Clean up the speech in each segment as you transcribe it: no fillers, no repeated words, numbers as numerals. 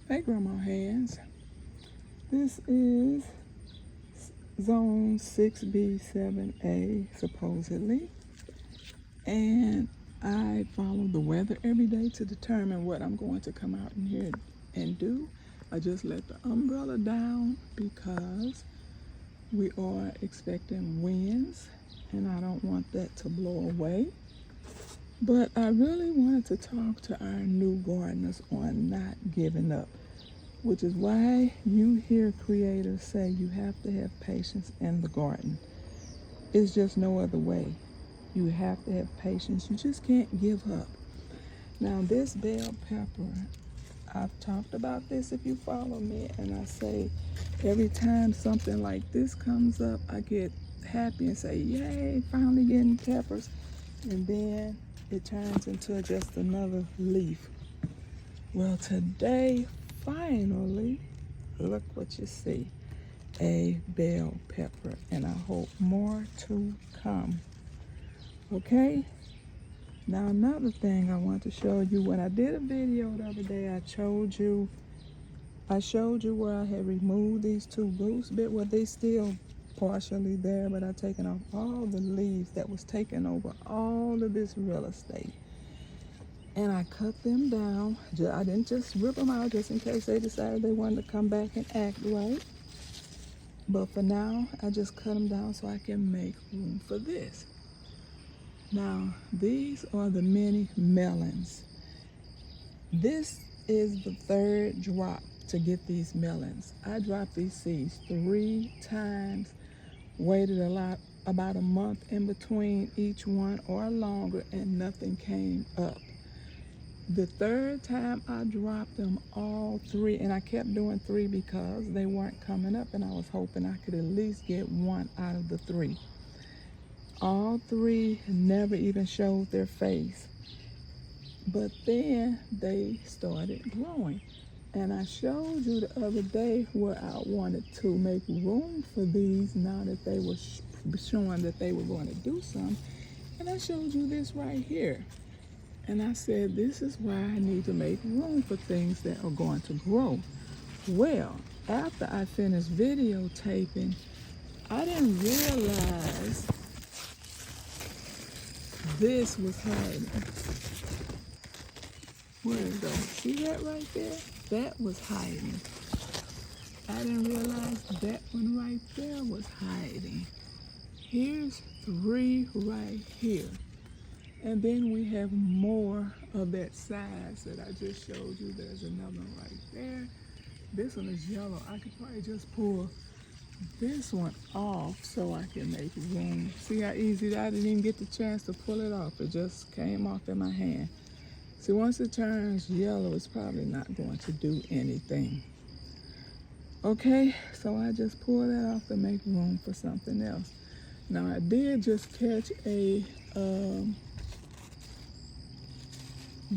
Hey, Grandma Hands. This is Zone 6B7A, supposedly. And I follow the weather every day to determine what I'm going to come out in here and do. I just let the umbrella down because we are expecting winds and I don't want that to blow away. But I really wanted to talk to our new gardeners on not giving up, which is why you hear creators say you have to have patience in the garden. It's just no other way. You have to have patience. You just can't give up. Now, this bell pepper, I've talked about this if you follow me, and I say every time something like this comes up, I get happy and say, yay, finally getting peppers. And then it turns into just another leaf. Well, today, finally, look what you see, a bell pepper, and I hope more to come. Okay, now another thing I want to show you, when I did a video the other day, I showed you where I had removed these two gooseberries. Well, they still partially there, but I've taken off all the leaves that was taking over all of this real estate. And I cut them down. I didn't just rip them out just in case they decided they wanted to come back and act right. But for now, I just cut them down so I can make room for this. Now, these are the mini melons. This is the third drop to get these melons. I dropped these seeds 3 times, waited about a month in between each one or longer, and nothing came up. The third time I dropped them all 3, and I kept doing 3 because they weren't coming up, and I was hoping I could at least get 1 out of the 3. All 3 never even showed their face. But then they started growing. And I showed you the other day where I wanted to make room for these now that they were showing that they were going to do something. And I showed you this right here. And I said, this is why I need to make room for things that are going to grow. Well, after I finished videotaping, I didn't realize this was hiding. Where it go? See that right there? That was hiding. I didn't realize that one right there was hiding. Here's 3 right here. And then we have more of that size that I just showed you. There's another one right there. This one is yellow. I could probably just pull this one off so I can make room. See how easy that? I didn't even get the chance to pull it off. It just came off in my hand. See, once it turns yellow, it's probably not going to do anything. Okay, so I just pulled that off to make room for something else. Now, I did just catch a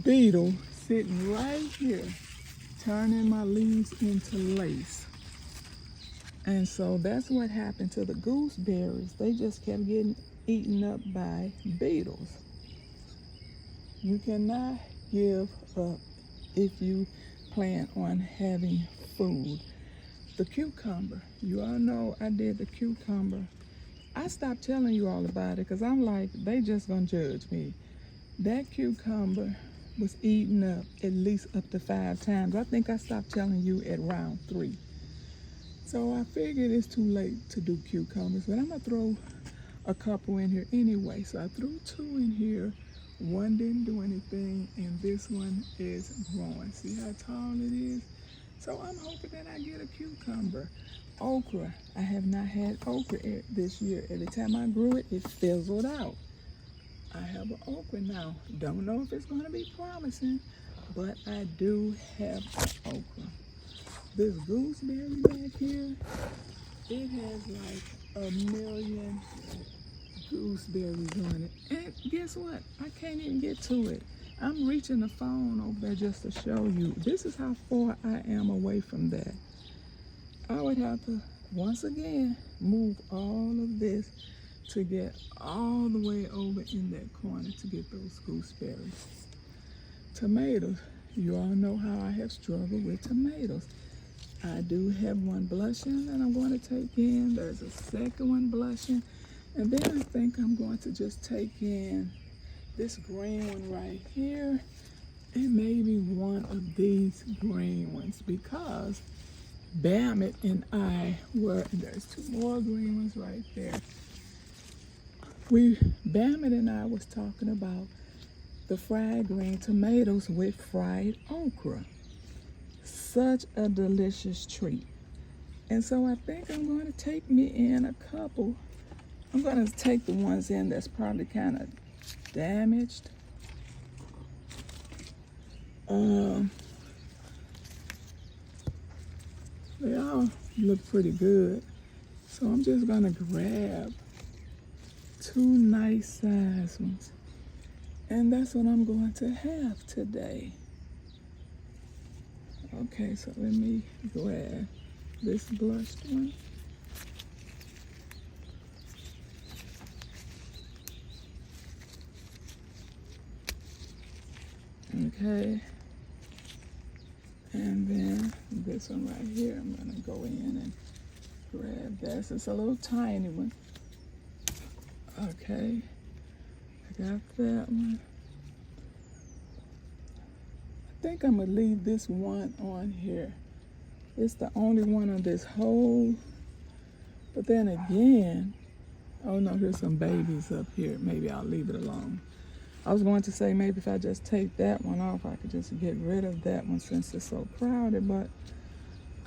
beetle sitting right here, turning my leaves into lace. And so that's what happened to the gooseberries. They just kept getting eaten up by beetles. You cannot give up if you plan on having food. The cucumber, you all know I did the cucumber. I stopped telling you all about it because I'm like, they just gonna judge me. That cucumber was eaten up at least up to 5 times. I think I stopped telling you at round 3. So I figured it's too late to do cucumbers, but I'm gonna throw a couple in here anyway. So I threw 2 in here. 1 didn't do anything, and this one is growing. See how tall it is? So I'm hoping that I get a cucumber. Okra, I have not had okra this year. Every time I grew it, it fizzled out. I have an okra now. Don't know if it's gonna be promising, but I do have okra. This gooseberry back here, it has like 1 million gooseberries on it. And guess what? I can't even get to it. I'm reaching the phone over there just to show you. This is how far I am away from that. I would have to, once again, move all of this to get all the way over in that corner to get those gooseberries. Tomatoes, you all know how I have struggled with tomatoes. I do have one blushing that I'm going to take in. There's a second one blushing. And then I think I'm going to just take in this green one right here and maybe one of these green ones, because Bamit and I were, and there's two more green ones right there. Bamit and I was talking about the fried green tomatoes with fried okra. Such a delicious treat. And so I think I'm going to take me in a couple. I'm going to take the ones in that's probably kind of damaged. They all look pretty good. So I'm just going to grab two nice size ones. And that's what I'm going to have today. Okay, so let me grab this blushed one. Okay. And then this one right here, I'm gonna go in and grab this. It's a little tiny one. Okay, I got that one. I think I'm gonna leave this one on here. It's the only one on this whole, but then again, oh no, here's some babies up here. Maybe I'll leave it alone. I was going to say maybe if I just take that one off, I could just get rid of that one since it's so crowded, but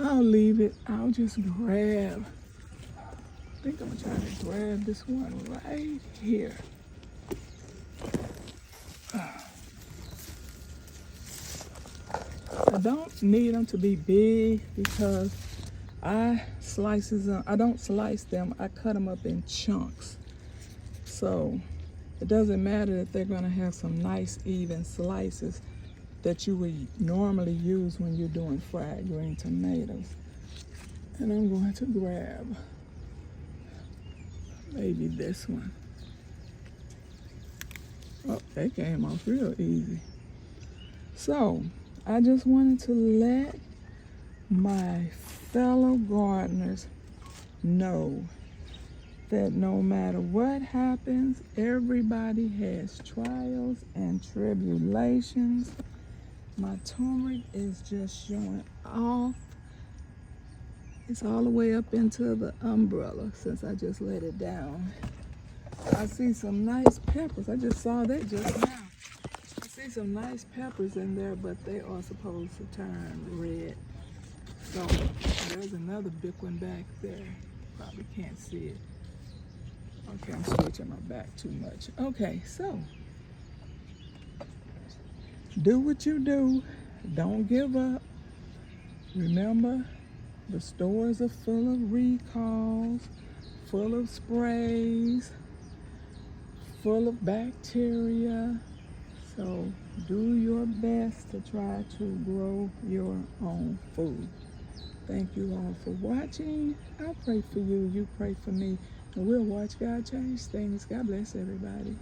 I'll leave it. I'll just grab, I think I'm gonna try to grab this one right here. I don't need them to be big because I don't slice them, I cut them up in chunks. So it doesn't matter that they're gonna have some nice even slices that you would normally use when you're doing fried green tomatoes. And I'm going to grab maybe this one. Oh, that came off real easy. So I just wanted to let my fellow gardeners know that no matter what happens, everybody has trials and tribulations. My turmeric is just showing off. It's all the way up into the umbrella since I just let it down. I see some nice peppers. I just saw that just now. I see some nice peppers in there, but they are supposed to turn red. So there's another big one back there. Probably can't see it. Okay, I'm switching my back too much. Okay, so do what you do. Don't give up. Remember, the stores are full of recalls, full of sprays, full of bacteria. So do your best to try to grow your own food. Thank you all for watching. I pray for you, you pray for me, and we'll watch God change things. God bless everybody.